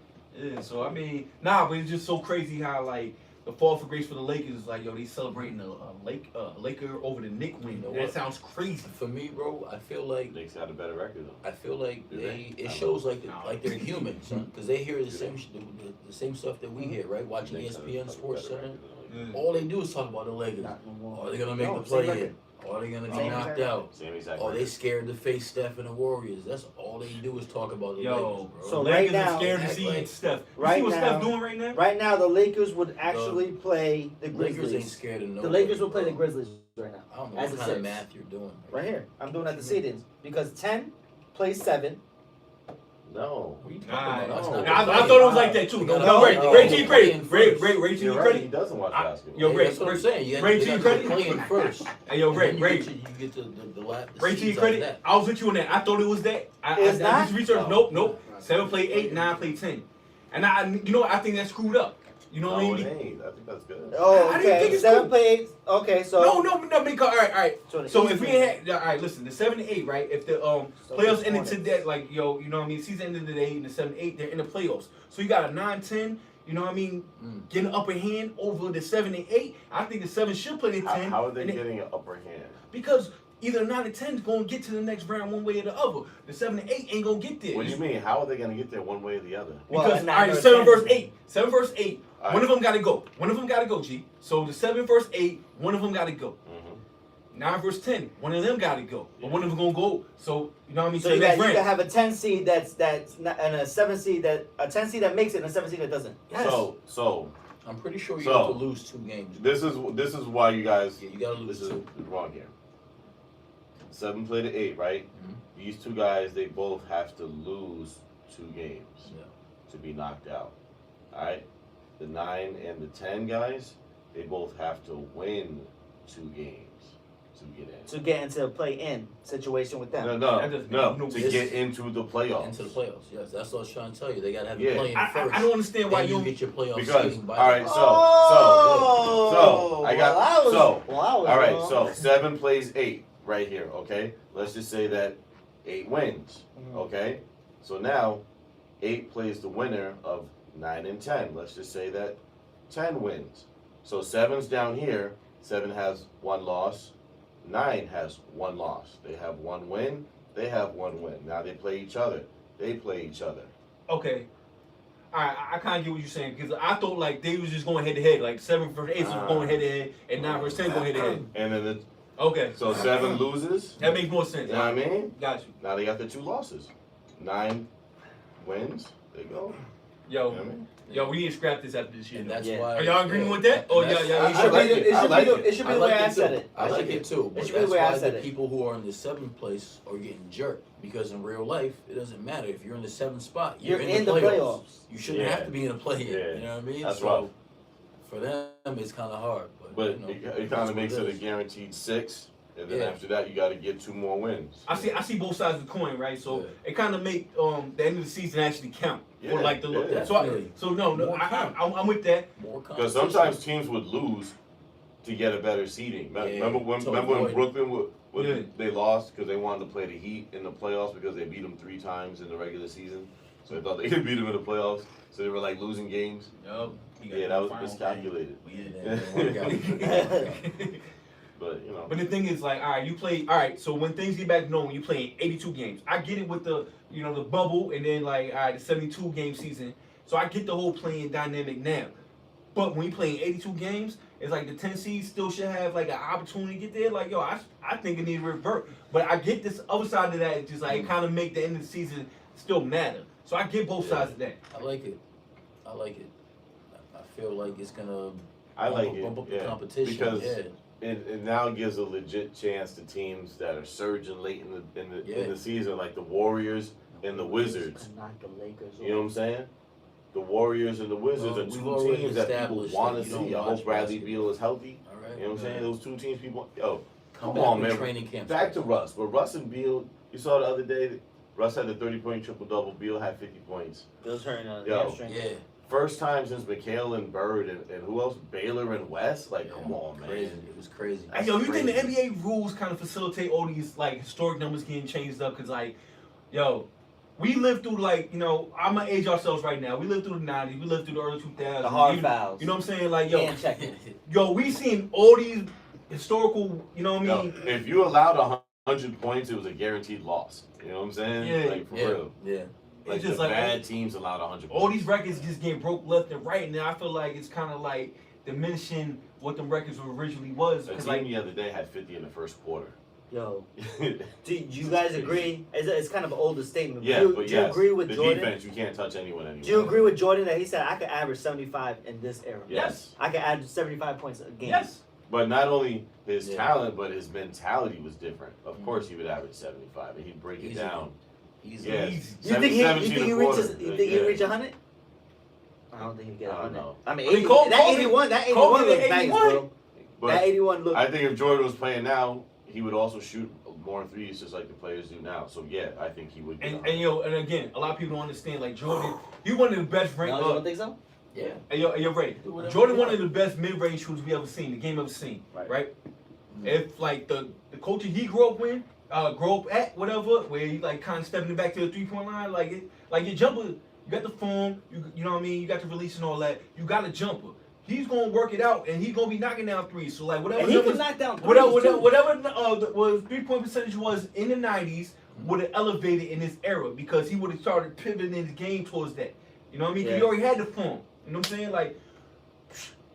Yeah, so I mean, but it's just so crazy how like the fall for grace for the Lakers is like, yo, they celebrating a Laker over the Knick win. You know That what? sounds crazy. For me, bro, I feel like Knicks got a better record though. I feel like Do they? it I shows don't like they're human, son, because they hear the Do same the same stuff that we hear, right? Watching Knicks have a ESPN Sports better Center, record than the Lakers. Yeah. all they do is talk about the Lakers. Not no more. Are they gonna make No, the same play record. in? Are they gonna be Same knocked record. out? Same exact Are they record. scared to face Steph and the Warriors? That's all they do is talk about the Yo, Lakers, bro. So Lakers right now- are scared to Act see like- Steph. You right see what now- Steph doing right now? Right now, the Lakers would actually play the Lakers ain't Grizzlies. scared of nobody. The Lakers will play the bro. Grizzlies right now. I don't know as what it kind of sits. math you're doing. Right here, I'm doing at the seedings because 10 plays 7. No. What are you talking Nah, about? That's no. not I the thought it play. was like that too. No, No, Ray, no, Ray no. G credit. Playing Ray first. G You're right. He credit. doesn't watch I- basketball. Yo, Ray, That's what I'm saying. You Ray got G to credit. play in first. Hey, yo, Ray, And then Ray. you get to the Ray G seeds credit. after that. I was with you on that. I thought it was that. I It's did not? research. No. Nope. 7 play 8, 9 play 10. And I think that's screwed up. You know what I No, mean? it ain't. I think that's good. Oh, I didn't think okay. it's 7 cool. play 8. Okay, so No, because all right. So, So if we had, all right, listen, the 7 and 8, right? If the So playoffs it's ended Hornets. today, like yo, you know what I mean? Season ended today, and the 7 8, they're in the playoffs. So you got a 9-10, you know what I mean? Getting an upper hand over the 7 and 8. I think the 7 should play the 10. How are they and getting an upper hand? Because either 9 and 10 is gonna get to the next round one way or the other. The 7 and 8 ain't gonna get there. What do you mean? How are they gonna get there one way or the other? Well, Because a all 9 right, or 7 10. versus 8. 7 versus 8. All One right. of them gotta go. One of them gotta go, G. So the 7 versus 8, one of them gotta go. Mm-hmm. 9 versus 10, one of them gotta go. But one of them gonna go. So you know what I mean? So So you that's can right. have a 10 seed that's not, and a 7 seed a 10 seed that makes it and a 7 seed that doesn't. Yes. So I'm pretty sure you So, have to lose 2 games. this is why you guys. Yeah, you gotta lose This is 2. wrong here. 7 play to 8, right? Mhm. these two guys, they both have to lose 2 games Yeah. to be knocked out. All right, the 9 and the 10 guys, they both have to win 2 games to get in. To get into a play-in situation with them. No, That doesn't no, make no to sense. get into the playoffs. Into the playoffs, yes. That's what I was trying to tell you. They gotta have Yeah. the play-in first. I don't understand why Then you you get your playoff Because, seeding by all right, so I got- I was so, wrong. all right, so 7 plays 8 right here, okay? Let's just say that 8 wins, Mhm. okay? So now 8 plays the winner of 9 and 10. Let's just say that 10 wins. So 7's down here. 7 has 1 loss. 9 has 1 loss. They have 1 win. They have 1 win. Now they play each other. They play each other. Okay. Alright, I kind of get what you're saying because I thought like they was just going head to head, like 7 versus 8 was going head to head, and 9 versus 10 going head to head. And then Okay, so 7 loses. that makes more You sense. know what I mean? Got you. Now they got the 2 losses. 9 wins. They go. You know Yo, what I mean? yo, we need to scrap this after this year. And though. that's Yeah. why. Are y'all agreeing with that? Oh, That's- yeah, yeah. It should like be it. the- it I should like be the- it. it should be the way I said it. I like it too. But should be the that's way I why said the it. people who are in the 7th place are getting jerked because in real life it doesn't matter if you're in the 7th spot. You're in the playoffs. You shouldn't Yeah. have to be in a play-in. Yeah. You know what I mean? That's so rough. for them it's kind of hard. But you know, it that's kind what of makes it a is. guaranteed 6, and then Yeah. after that you got to get 2 more wins. I see both sides of the coin, right? So Yeah. it kind of make the end of the season actually count for Yeah, like the yeah. so no, More count. I'm with that. More Because competition. sometimes teams would lose to get a better seeding. Yeah, Remember when to avoid- Brooklyn would Yeah. they lost because they wanted to play the Heat in the playoffs because they beat them 3 times in the regular season, so they thought they could beat them in the playoffs. So they were like losing games. Yo, Yeah, that was miscalculated. Yeah, that didn't work out. But you know, But the thing is, like, all right, you play, all right. So when things get back to normal, you play 82 games. I get it with the, the bubble, and then like, all right, the 72 game season. So I get the whole playing dynamic now. But when you playing 82 games, it's like the 10 seeds still should have like an opportunity to get there. Like, yo, I think it need to revert. But I get this other side of that. It's just like it kind of make the end of the season still matter. So I get both sides of that. I like it. I like it. I feel like it's gonna I like bump up it, the yeah, competition. because yeah. it now gives a legit chance to teams that are surging late in Yeah. the season, like the Warriors and the Wizards. Knock the Lakers You know what I'm saying? The Warriors and the Wizards Well, are we've 2 already teams that people established want that to you don't see. I watch hope Bradley basketball. Beal is healthy. All right. You know what I'm saying? Those 2 teams people. Yo, Come come back on, when man. training camp Back to starts. Russ, but Russ and Beal. You saw the other day. Russ had the 30-point triple-double. Beal had 50 points. Bill's hurting on the Yo. hamstring. Yeah. First time since McHale and Bird and who else? Baylor and West. Like, Yeah, come on, man. Crazy. It was crazy. Hey, yo, you think the crazy. NBA rules kind of facilitate all these like historic numbers getting changed up? Cause like, yo, we lived through like, I'm gonna age ourselves right now. We lived through the 90s. We lived through the early 2000s. The hard you, fouls. You know what I'm saying? Like, yo, And checking. we seen all these historical. You know what I Yo, mean? if you allowed 100 points, it was a guaranteed loss. You know what I'm saying? Yeah. Like, for Yeah. real. Yeah. Like, It's just the like bad teams allowed 100 all points. these records just getting broke left and right, and I feel like it's kind of like diminishing what the records originally was. A Cause team like, the other day had 50 in the first quarter. Yo, Yeah, do you guys agree? It's kind of an older statement. but do you yes, agree with the Jordan? defense, you can't touch anyone anymore. Do you agree with Jordan that he said I could average 75 in this era? yes, I could average 75 points a game. yes. But not only his Yeah. talent, but his mentality was different. Of course, he would average 75, and he'd break it Easy. down. He's Yeah. Easy. You think he 17 a reaches? quarter. You think he Yeah. reach 100? I don't think he get I don't 100. know. I mean, I mean, 80, Kobe- that 81 Kobe looked did nice, 81. bro. That But 81 looked. I think if Jordan was playing now, he would also shoot more threes, just like the players do now. So yeah, I think he would. Get And 100. and again, a lot of people don't understand. Like Jordan, he one of the best No, ranked. you don't think so? Yeah. And you're right. Do whatever Jordan you one want. of the best mid-range shooters we ever seen, the game ever seen. Right. Right. Mhm. If like the culture he grew up at, whatever, where he like kind of stepping back to the 3-point line, like your jumper, you got the form, you know what I mean, you got the release and all that, you got a jumper. He's gonna work it out, and he's gonna be knocking down threes. So like whatever And he numbers- can knock down threes, whatever too. was 3-point percentage was in the 90s would have elevated in this era because he would have started pivoting his game towards that. You know what I mean? 'Cause Yeah. he already had the form. You know what I'm saying? Like,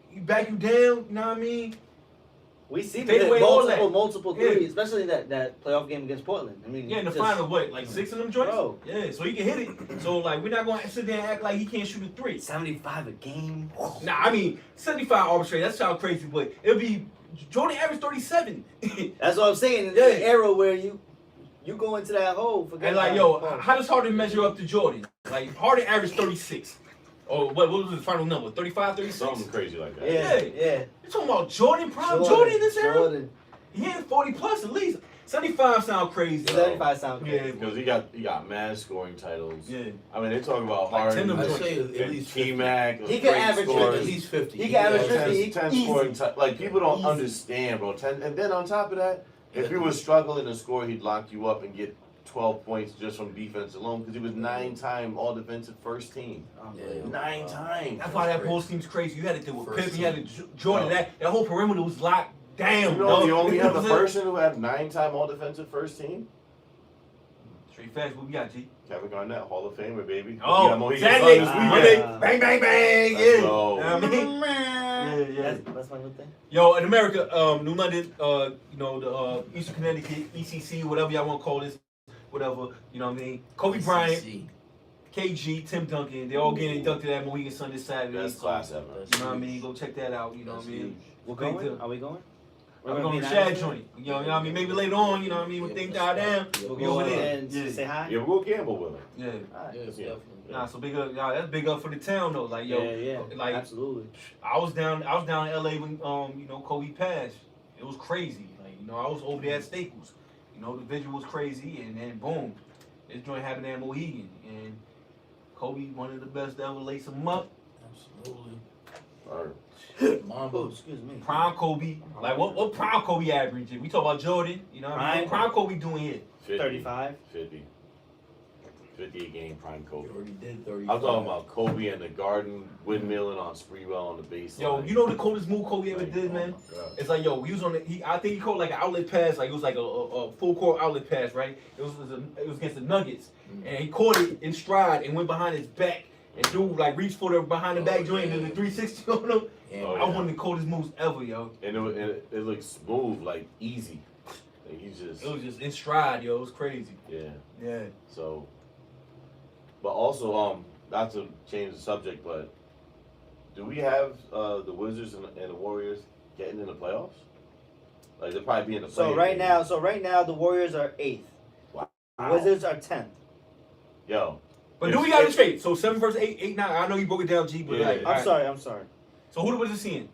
he back you down. You know what I mean? We see Take that away all multiple Yeah. threes, especially that playoff game against Portland. I mean, Yeah, in the just- final, what, like 6 of them joints? Bro. Yeah, so he can hit it. So like, we're not gonna sit there and act like he can't shoot a 3. 75 a game. Nah, I mean 75 arbitrary. That sounds crazy, but it'll be Jordan averaged 37. That's what I'm saying. In Yeah. the era where you You go into that hole. Forget And like, about yo, it. how does Harden measure up to Jordan? Like, Harden averaged 36. Or what was his final number? 35, 36? Something crazy like that. Yeah. You talking about Jordan, prime Jordan in this era? Jordan. He had 40 plus at least. 75 sound crazy. 75 sound crazy. Yeah, Because he got mad scoring titles. yeah. I mean, they talk about Like 10 Harden, of them. I'd say at and least 50. T-Mac. He can great average scorers. At least 50. He can average Yeah, 50. 10 Easy. scoring like people don't Easy. understand, bro. 10, and then on top of that, if you were struggling to score, he'd lock you up and get 12 points just from defense alone because he was 9-time All Defensive First Team. Unbelievable. 9 times. That's why that crazy. Bulls team's crazy. You had to deal with First Pippen, you had team. to Jordan. No. That whole perimeter was locked down. You know dog. the only You know other what I'm saying? person who had 9-time All Defensive First Team? Straight fast, what we got, G? Kevin Garnett, Hall of Famer, baby. Oh, Yeah, Mohegan Saturday, Sun this Monday, weekend. bang, bang, bang, Let's yeah. go. You know what I mean? Yeah. That's my new thing. Yo, in America, New London, you know, the Eastern Connecticut, ECC, whatever y'all want to call this, whatever, you know what I mean? Kobe Bryant, KG, Tim Duncan, they all getting inducted at Mohegan Sun this Saturday. Best so, class ever. You know what I mean? Go check that out, you know what I mean? We're Big going? deal. Are we going? We're going to Shad joint. You know what I mean? Maybe later on, you know what I mean? When things die down, We'll we go over in there. and Yeah. say hi. Yeah, we'll gamble with him. Yeah. Alright. Yeah, Yeah. definitely. Nah, so big up, y'all. That's big up for the town though. Like yo, yeah, like absolutely. I was down in LA when you know Kobe passed. It was crazy. Like you know I was over there at Staples. You know the visual was crazy, and then boom, this joint happened at Mohegan, and Kobe one of the best to ever lace him up. Absolutely. Or Oh, Mambo. excuse me. Prime Kobe, like what prime Kobe average? We talk about Jordan. You know what I mean? Prime. What prime Kobe doing here? 50. 35. 50 a game, prime Kobe. You already did 30. I'm talking about Kobe and the Garden windmilling on Spreewell on the baseline. Yo, you know the coldest move Kobe ever did, man? Oh my God. It's like, yo, we was on I think he called like an outlet pass, like it was like a full court outlet pass, right? It was against the Nuggets. And he caught it in stride and went behind his back and dude like reached for the behind the back joint and did the 360 on him. Yeah. Oh, I yeah. was one of the coldest moves ever, yo. And it looked smooth, like easy. Like he's just, It was just in stride, yo. It was crazy. yeah. Yeah. So, but also, not to change the subject, but do we have the Wizards and the Warriors getting in the playoffs? Like they'll probably be in the. So play-in right now, the Warriors are 8th. Wow. The Wizards are 10th. Yo. But If- do we got it straight? So 7 versus 8, 8, 9. I know you broke it down, G, but Yeah. like, I'm alright. I'm sorry. So who the Wizards seeing?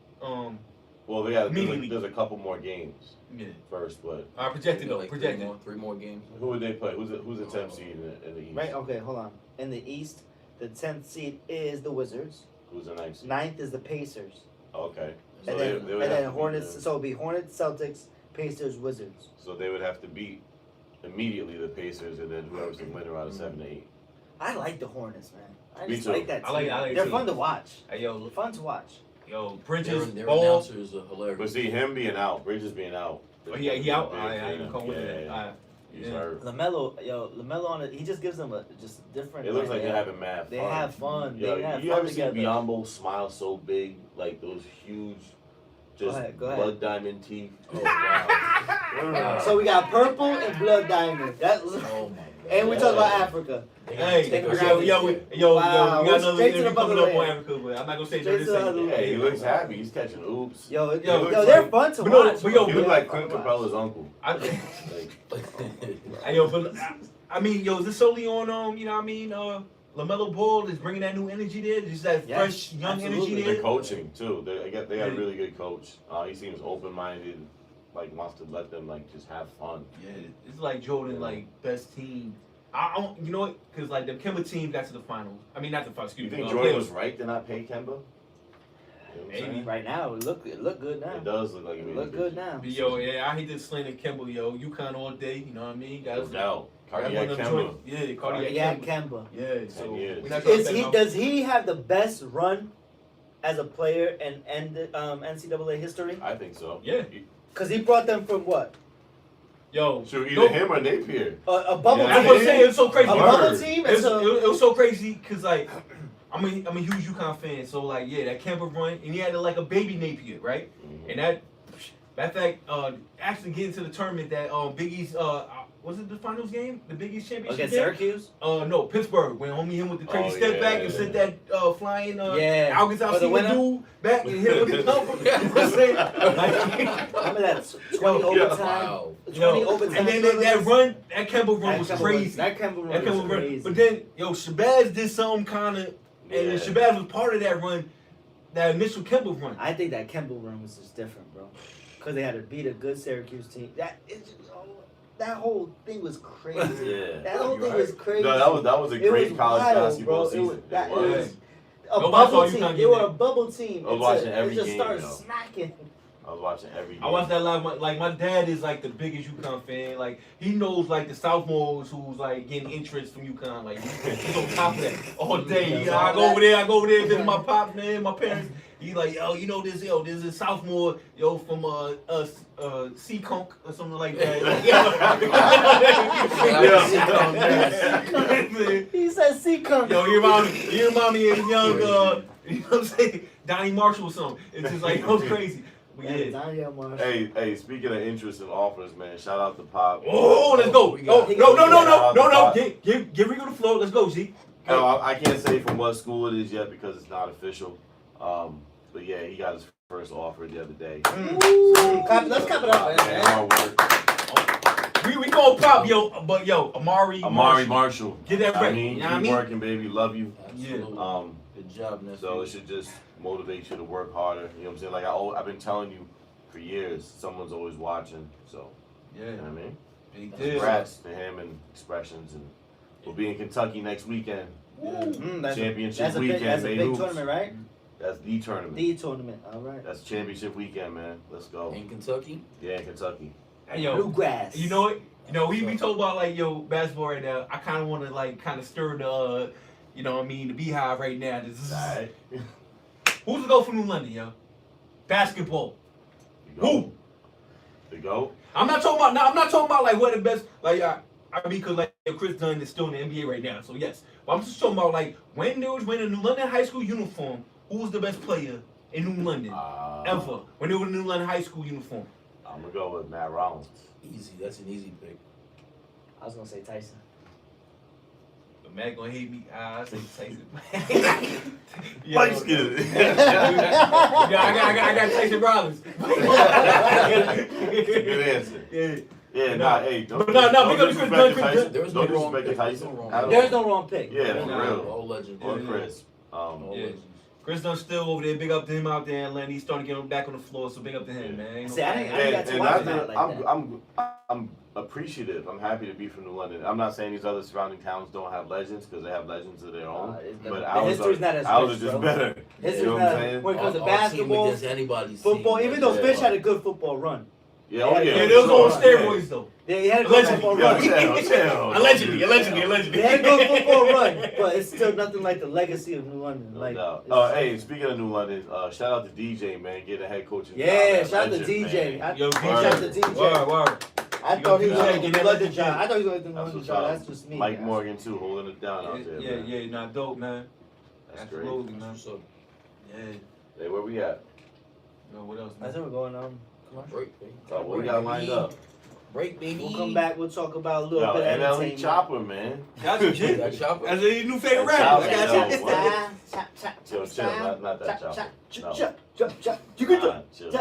Well, they got Immediately. there's a couple more games Yeah. first, but Projected though. Like Projected. three more games. who would they play? Who's the 10th seed in the East? Right? Okay, hold on. In the East, the 10th seed is the Wizards. Who's the 9th seed? 9th is the Pacers. Okay. So And they then, would have to beat Hornets. them. So it'll be Hornets, Celtics, Pacers, Wizards. So they would have to beat immediately the Pacers, and then whoever's the winner out of 7 to 8. I like the Hornets, man. I Me just too. like that I team. like it They're too. fun to watch. Hey, yo, They're fun to watch. Bridges, Their Ball. announcers are hilarious. But see, him being out, Bridges being out. Oh, he out? Big I for ain't them. come with that. Yeah, Alright. he's Yeah. hurt. LaMelo on it. He just gives them a just different. It looks like man. they're having mad fun. They have fun. Yo, They have you fun ever seen together. Biombo smile so big, like those huge, just Go ahead. blood diamond teeth? Oh, wow. So we got purple and blood diamond. That was, Oh, my God. and we talk about Africa. Hey, Take a yo, graphic. yo, Wow, we got we're another straight to the interview coming up on motherland. Africa, but I'm not gonna say Straight this to the segment. motherland. Yeah, he looks happy. He's catching oops. Yo, looks they're like- fun to but no, watch. but yo, He bro. looked like Fun to Clint watch. Capella's uncle. I, Like, hey, yo, but I mean, yo, is this solely on you know what I mean? LaMelo Ball is bringing that new energy there, just that Yes, fresh young absolutely. energy the there. coaching too. They got a Yeah. really good coach. He seems open minded, like wants to let them like just have fun. Yeah, it's like Jordan, like best team. I don't, you know what? Because like the Kemba team got to the finals. I mean, not the finals. You Excuse think me. Jordan playoffs. was right to not pay Kemba? You know what I'm Maybe. saying? Right now, it look good now. It does look like It it look good now. But yo, yeah, I hate to slander Kemba, yo. UConn all day, you know what I mean? No Guys, doubt. Cardiac Kemba. Yeah, cardiac Cardiac Kemba. Kemba. Yeah, so years. we're not talking Is he? about- Does he have the best run as a player in NCAA history? I think so. Yeah. Because he brought them from what? Yo, Shoot, either no- him or Napier. A bubble Yeah, I was gonna team. say it was so crazy. A Word. bubble team. It And was, so it was so crazy because like I'm a huge UConn fan, so like yeah, that Kemba run, and he had like a baby Napier, right? Mhm. And that, matter of fact, actually getting to the tournament that Big East was it the finals game? The biggest championship Against game? Syracuse? No, Pittsburgh. When homie him with the crazy Oh, step yeah, back and yeah. sent that flying Yeah. August For the winner? dude back and hit him with the thumper. You know what I'm saying? Like, Remember that 20 Yo, overtime? Wow. 20 yo, overtime. and then that run, that Kemba run That was Kemba crazy. That Kemba That run was Kemba run. crazy. But then, Shabazz did something kind of, and then Shabazz was part of that run, that initial Kemba run. I think that Kemba run was just different, bro. Because they had to beat a good Syracuse team. That whole thing was crazy. Yeah. That whole thing was crazy. No, that was a It great was college wild, basketball bro. season. It was, that It was. was a Nobody bubble saw you team. can't They get were that. a bubble team. I was watching every They just game, started yo. smacking. I was watching every game. I watched that live. My dad is like the biggest UConn fan. Like he knows like the sophomores who's like getting interest from UConn. Like he's on top of that all day. You know, I go over there, visit my pops, man, my parents. He like, this is a sophomore, from Seaconk or something like that. He said, "See, come." Yo, you remind me of young, you know what I'm saying, Donnie Marshall or something. It's just like, it was crazy. But yeah. Daniel Marshall. Hey, speaking of interest and offers, man, shout out to Pop. Oh, let's go. We got- No. Give Rico the floor. Let's go, G. No, I can't say from what school it is yet because it's not official. But yeah, he got his first offer the other day. Let's clap it up, Man, man. hard work. We gonna pop, but Amari Marshall. Get that I right. mean, You know keep what I mean? working, baby. Love you. Absolutely. Good job, nephew. So it should just motivate you to work harder. You know what I'm saying? Like I've been telling you for years, someone's always watching. So Yeah. you know what I mean? Big deal. Congrats to him and Expressions, and we'll be in Kentucky next weekend. Championship That's a weekend, big, that's a May big hoops. tournament, right? That's the tournament. The tournament. All right. That's championship weekend, man. Let's go. In Kentucky? Yeah, in Kentucky. Hey, yo, Bluegrass. you know what? We talk about like basketball right now. I kind of want to like kind of stir the, the beehive right now. This is, Alright. who's to go for New London, yo? Basketball. The GOAT. The GOAT. I'm not talking about like what the best like. I mean, because like Chris Dunn is still in the NBA right now, so yes. But I'm just talking about like when they was wearing a New London high school uniform, who was the best player in New London ever? When they were in New London high school uniform. I'm gonna go with Matt Rollins. Easy. That's an easy pick. I was gonna say Tyson. But Matt gonna hate me. I say Tyson. Mike's good. I got Tyson Rollins. Good answer. Yeah. Yeah, nah, hey, don't, But no, don't we gotta disrespect Chris- Tyson. There was no Don't wrong disrespect pick. Tyson. There's no wrong at all. There's no wrong pick. Yeah, for Nah. real. All legends. Or Yeah. Chris. All Yeah. legends. Chris Dunn still over there. Big up to him out there in Atlanta. He's starting to get him back on the floor, so big up to him, man. Ain't no See, I didn't- problem. got to And watch that's him it. out like I'm appreciative. I'm happy to be from New London. I'm not saying these other surrounding towns don't have legends because they have legends of their own. But the ours history's are, not as ours rich, are just bro. better. History's You know what not I'm saying? when it comes to Our team basketball, against anybody's football. team. Even though Yeah. Fish had a good football run, Yeah, oh yeah. Yeah, for they was sure. on steroids though. they had a good Allegedly. football Yo, run. chill. Allegedly. They had a good football run, but it's still nothing like the legacy of New London. No Like, doubt. it's- Hey, speaking of New London, shout out to DJ, man. Get a head coaching job. yeah, That's shout out to legend, DJ. man. Yo, Shout out to DJ. Word. I thought he was Yeah, going to get do that London legend. job. I thought he was going to do That's London what's job. up. That's just me. Mike guys. Morgan too, holding it down out there. man. Yeah, not dope, man. That's great. Absolutely, man. What's up? Yeah. Hey, where we at? Yo, what else, I man? think we're going on. Break, baby. So what we got lined up? Break, baby. We'll come back. We'll talk about a little Yo, bit of NLE entertainment. Chopper, man. Got you, G. Got Chopper. That's a new favorite Chopper, rapper. I got yo, you. what? Yo, chill, not that Chopper. No. You can Nah, chill.